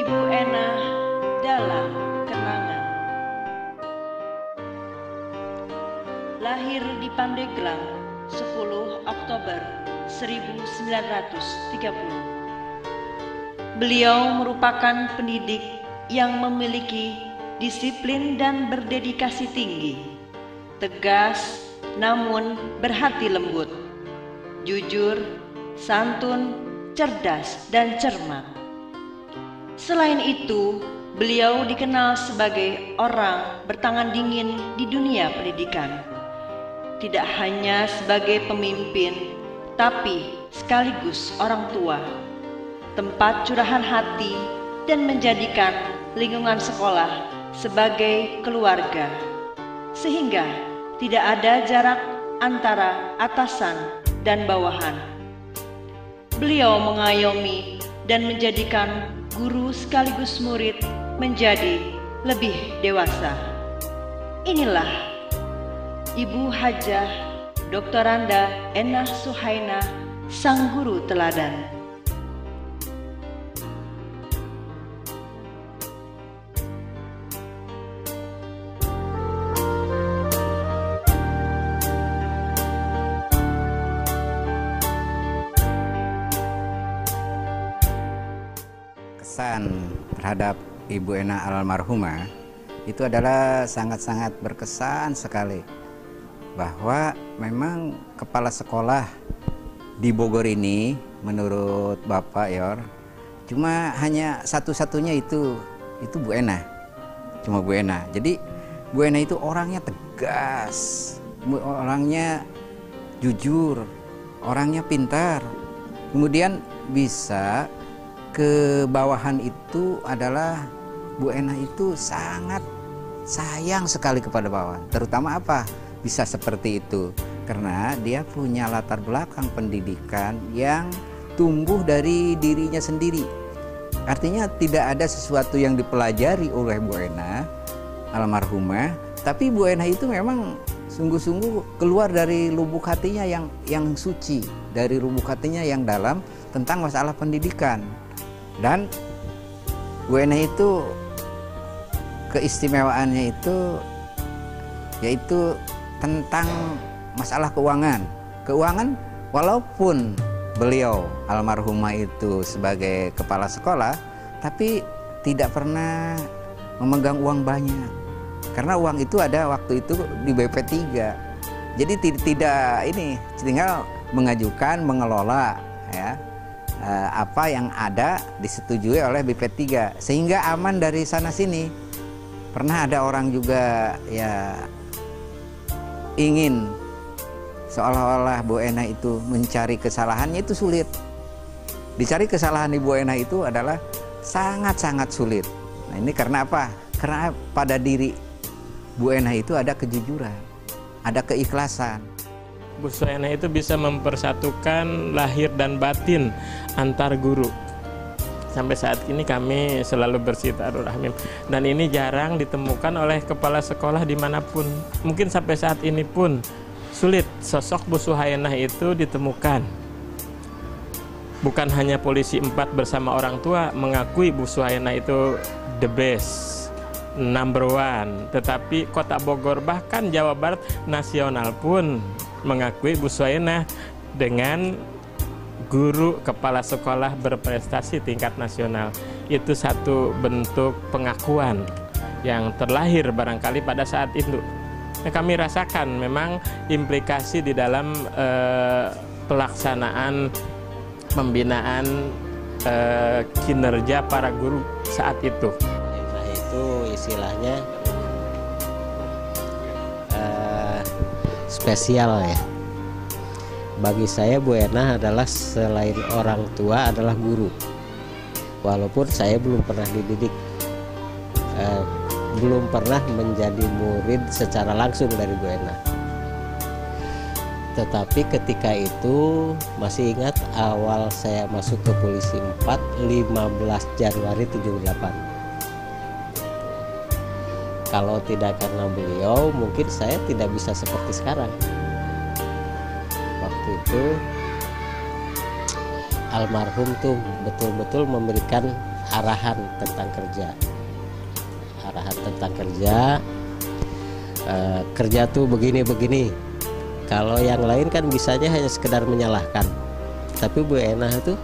Ibu Ena dalam kenangan. Lahir di Pandeglang 10 Oktober 1930. Beliau merupakan pendidik yang memiliki disiplin dan berdedikasi tinggi, tegas namun berhati lembut, jujur, santun, cerdas, dan cermat. Selain itu, beliau dikenal sebagai orang bertangan dingin di dunia pendidikan. Tidak hanya sebagai pemimpin, tapi sekaligus orang tua, tempat curahan hati, dan menjadikan lingkungan sekolah sebagai keluarga, sehingga tidak ada jarak antara atasan dan bawahan. Beliau mengayomi dan menjadikan guru sekaligus murid menjadi lebih dewasa. Inilah Ibu Hajah Doktoranda Ena Suhaina, sang guru teladan. Kesan terhadap Ibu Ena almarhumah itu adalah sangat-sangat berkesan sekali, bahwa memang kepala sekolah di Bogor ini menurut Bapak Yor cuma hanya satu-satunya itu Bu Ena, cuma Bu Ena. Jadi Bu Ena itu orangnya tegas, orangnya jujur, orangnya pintar, kemudian bisa ke bawahan itu adalah Bu Ena itu sangat sayang sekali kepada bawahan. Terutama apa? Bisa seperti itu karena dia punya latar belakang pendidikan yang tumbuh dari dirinya sendiri. Artinya tidak ada sesuatu yang dipelajari oleh Bu Ena almarhumah, tapi Bu Ena itu memang sungguh-sungguh keluar dari lubuk hatinya yang suci, dari lubuk hatinya yang dalam tentang masalah pendidikan. Dan Bu Ena itu keistimewaannya itu yaitu tentang masalah keuangan. Keuangan walaupun beliau almarhumah itu sebagai kepala sekolah, tapi tidak pernah memegang uang banyak. Karena uang itu ada waktu itu di BP3. Jadi tidak ini tinggal mengajukan, mengelola ya. Apa yang ada disetujui oleh BP3 sehingga aman dari sana sini. Pernah ada orang juga ya ingin seolah-olah Bu Ena itu mencari kesalahannya, itu sulit. Dicari kesalahan di Bu Ena itu adalah sangat-sangat sulit. Nah ini karena apa? Karena pada diri Bu Ena itu ada kejujuran, ada keikhlasan. Bu Ena itu bisa mempersatukan lahir dan batin antar guru. Sampai saat ini kami selalu bersilaturahmi, dan ini jarang ditemukan oleh kepala sekolah dimanapun. Mungkin sampai saat ini pun sulit sosok Bu Suhainah itu ditemukan. Bukan hanya Polisi 4 bersama orang tua mengakui Bu Suhainah itu the best, number one, tetapi Kota Bogor bahkan Jawa Barat nasional pun mengakui Bu Suhainah dengan guru kepala sekolah berprestasi tingkat nasional. Itu satu bentuk pengakuan yang terlahir barangkali pada saat itu. Nah, kami rasakan memang implikasi di dalam pelaksanaan pembinaan kinerja para guru saat itu. Nah itu istilahnya spesial ya. Bagi saya Bu Ena adalah selain orang tua adalah guru. Walaupun saya belum pernah dididik, belum pernah menjadi murid secara langsung dari Bu Ena. Tetapi ketika itu masih ingat awal saya masuk ke Polisi 4, 15 Januari 78. Kalau tidak karena beliau, mungkin saya tidak bisa seperti sekarang. Waktu itu almarhum tuh betul-betul memberikan arahan tentang kerja. Arahan tentang kerja, kerja tuh begini-begini. Kalau yang lain kan bisanya hanya sekedar menyalahkan. Tapi Bu Enah itu,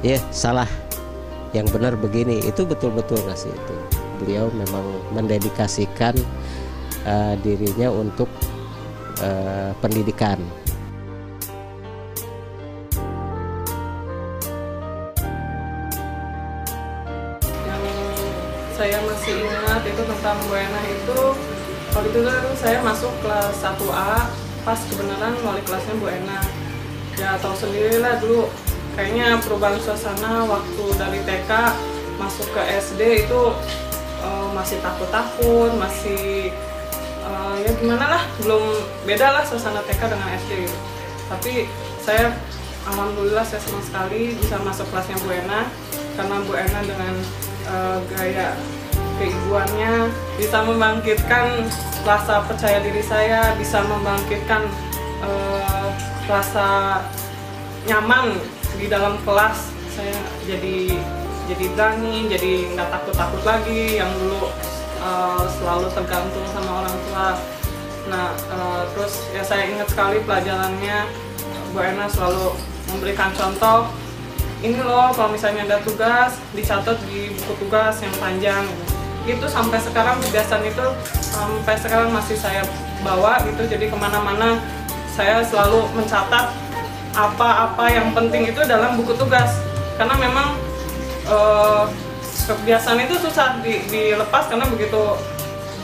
ya salah, yang benar begini. Itu betul-betul ngasih itu. Beliau memang mendedikasikan dirinya untuk pendidikan. Saya masih ingat itu tentang Bu Enah itu, waktu itu saya masuk kelas 1A, pas kebenaran wali kelasnya Bu Enah. Ya tahu sendirilah dulu, kayaknya perubahan suasana waktu dari TK masuk ke SD itu masih takut-takut, masih ya gimana lah, belum beda lah suasana TK dengan SD gitu. Tapi saya alhamdulillah saya senang sekali bisa masuk kelasnya Bu Enah, karena Bu Enah dengan gaya keibuannya bisa membangkitkan rasa percaya diri saya, bisa membangkitkan rasa nyaman di dalam kelas. Saya jadi berani, jadi nggak takut-takut lagi yang dulu selalu tergantung sama orang tua. Nah terus ya saya ingat sekali pelajarannya, Bu Enah selalu memberikan contoh, ini loh kalau misalnya ada tugas dicatat di buku tugas yang panjang gitu. Sampai sekarang kebiasaan itu sampai sekarang masih saya bawa gitu. Jadi kemana-mana saya selalu mencatat apa-apa yang penting itu dalam buku tugas, karena memang kebiasaan itu susah dilepas, karena begitu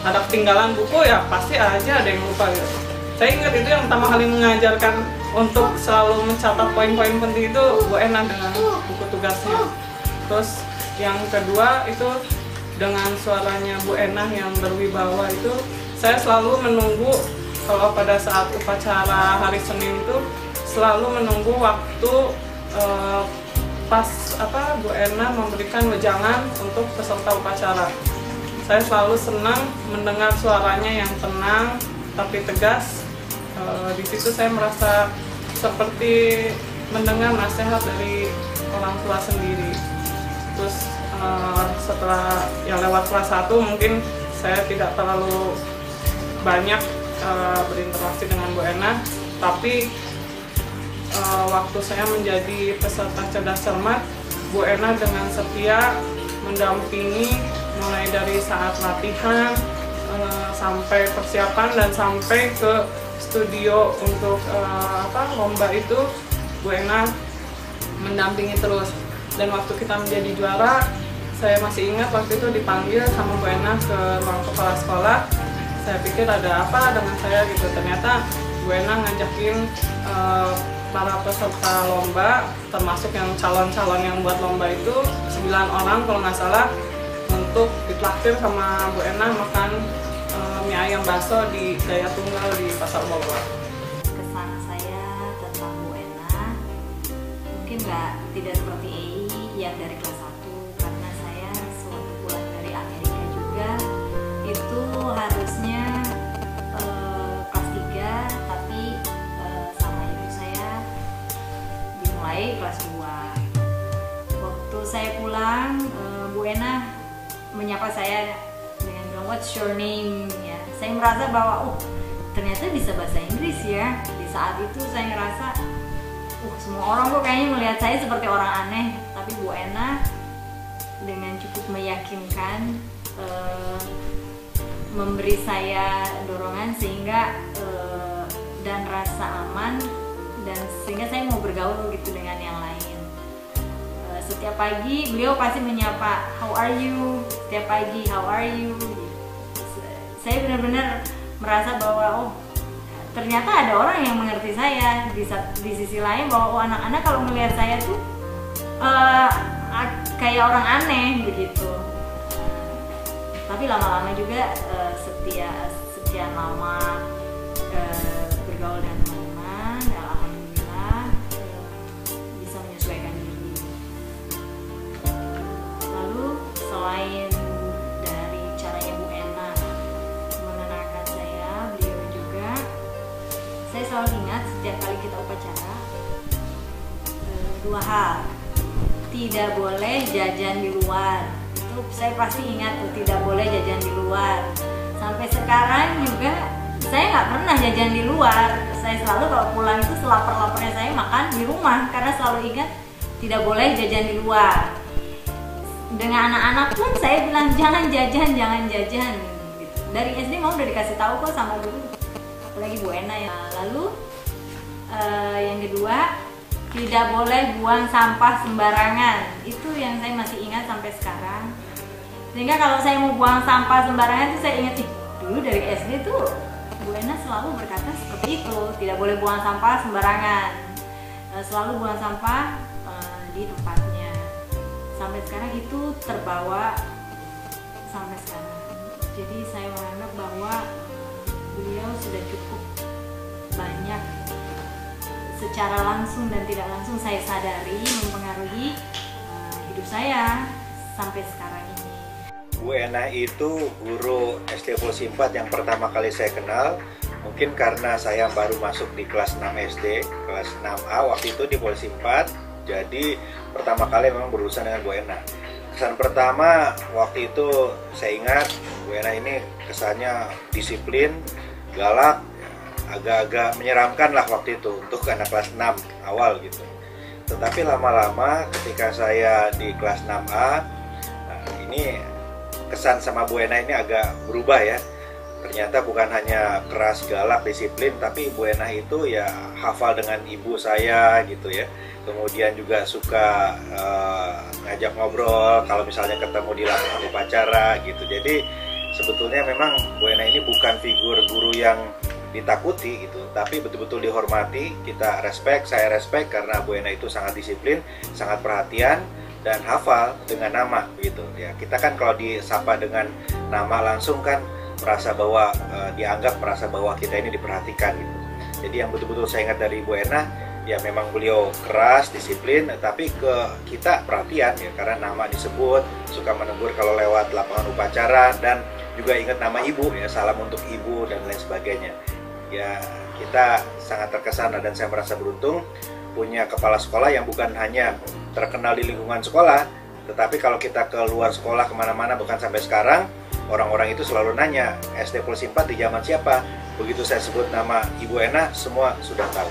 ada ketinggalan buku ya pasti aja ada yang lupa gitu. Saya ingat itu yang pertama kali mengajarkan untuk selalu mencatat poin-poin penting itu Bu Enah dengan buku tugasnya. Terus yang kedua itu dengan suaranya Bu Enah yang berwibawa itu, saya selalu menunggu kalau pada saat upacara hari Senin itu selalu menunggu waktu pas Bu Enah memberikan wejangan untuk peserta upacara. Saya selalu senang mendengar suaranya yang tenang tapi tegas. Di situ saya merasa seperti mendengar nasihat dari orang tua sendiri. Terus setelah yang lewat kelas 1 mungkin saya tidak terlalu banyak berinteraksi dengan Bu Enah, tapi waktu saya menjadi peserta cerdas cermat, Bu Enah dengan setia mendampingi mulai dari saat latihan sampai persiapan dan sampai ke studio untuk lomba itu. Bu Enah mendampingi terus, dan waktu kita menjadi juara saya masih ingat waktu itu dipanggil sama Bu Enah ke ruang kepala sekolah. Saya pikir ada apa dengan saya gitu, ternyata Bu Enah ngajakin para peserta lomba, termasuk yang calon-calon yang buat lomba itu 9 orang kalau nggak salah, untuk ditraktir sama Bu Enah makan mie ayam bakso di Daya Tunggal di Pasar Bogor. Kesan saya tentang Bu Enah mungkin tidak seperti Ei yang dari kelas 1, karena saya sewaktu pulang dari Amerika juga itu harusnya kelas 3, tapi sama ibu saya dimulai kelas 2. Waktu saya pulang, Bu Enah menyapa saya dengan bilang, "What's your name?" Ya, saya merasa bahwa ternyata bisa bahasa Inggris ya. Di saat itu saya ngerasa semua orang kok kayaknya melihat saya seperti orang aneh, tapi Bu Enah dengan cukup meyakinkan memberi saya dorongan sehingga dan rasa aman, dan sehingga saya mau bergaul gitu dengan yang lain. Setiap pagi beliau pasti menyapa, "How are you?" Setiap pagi, "How are you?" Saya benar-benar merasa bahwa ternyata ada orang yang mengerti saya. Di sisi lain bahwa anak-anak kalau melihat saya tuh kayak orang aneh begitu. Tapi lama-lama juga sekian lama bergaul dengan teman-teman, dan alhamdulillah bisa menyesuaikan diri. Lalu selain dari caranya Bu Enah mengenalkan saya, beliau juga, saya selalu ingat setiap kali kita upacara 2 hal. tidak boleh jajan di luar. Itu saya pasti ingat tuh, tidak boleh jajan di luar. Sampai sekarang juga saya nggak pernah jajan di luar. Saya selalu kalau pulang itu selapar-laparnya saya makan di rumah, karena selalu ingat tidak boleh jajan di luar. Dengan anak-anak pun saya bilang jangan jajan, jangan jajan. Gitu. Dari SD mau udah dikasih tahu kok sama guru, apalagi Bu Ena ya. Lalu yang kedua, tidak boleh buang sampah sembarangan. Itu yang saya masih ingat sampai sekarang. Sehingga kalau saya mau buang sampah sembarangan itu saya ingat, dulu dari SD tuh Bu Ena selalu berkata seperti itu, tidak boleh buang sampah sembarangan, selalu buang sampah di tempatnya. Sampai sekarang itu terbawa sampai sekarang. Jadi saya menganggap bahwa beliau sudah cukup banyak secara langsung dan tidak langsung saya sadari mempengaruhi hidup saya sampai sekarang ini. Bu Ena itu guru SD Polisi 4 yang pertama kali saya kenal. Mungkin karena saya baru masuk di kelas 6 SD, kelas 6A waktu itu di Polisi 4. Jadi pertama kali memang berurusan dengan Bu Ena. Kesan pertama waktu itu saya ingat Bu Ena ini kesannya disiplin, galak, agak-agak menyeramkan lah waktu itu untuk anak kelas 6 awal gitu. Tetapi lama-lama ketika saya di kelas 6A, ini kesan sama Bu Ena ini agak berubah ya. Ternyata bukan hanya keras, galak, disiplin, tapi Bu Ena itu ya hafal dengan ibu saya gitu ya. Kemudian juga suka ngajak ngobrol kalau misalnya ketemu di lapangan upacara gitu. Jadi sebetulnya memang Bu Ena ini bukan figur guru yang ditakuti gitu, tapi betul-betul dihormati. Kita respect, saya respect karena Bu Ena itu sangat disiplin, sangat perhatian dan hafal dengan nama gitu ya. Kita kan kalau disapa dengan nama langsung kan merasa bahwa dianggap, merasa bahwa kita ini diperhatikan gitu. Jadi yang betul-betul saya ingat dari Bu Ena ya memang beliau keras, disiplin, tapi ke kita perhatian ya karena nama disebut, suka menegur kalau lewat lapangan upacara, dan juga ingat nama ibu ya, salam untuk ibu dan lain sebagainya. Ya kita sangat terkesan dan saya merasa beruntung punya kepala sekolah yang bukan hanya terkenal di lingkungan sekolah, tetapi kalau kita ke luar sekolah kemana-mana bahkan sampai sekarang orang-orang itu selalu nanya SD Polisi 4 di zaman siapa. Begitu saya sebut nama Ibu Ena, semua sudah tahu.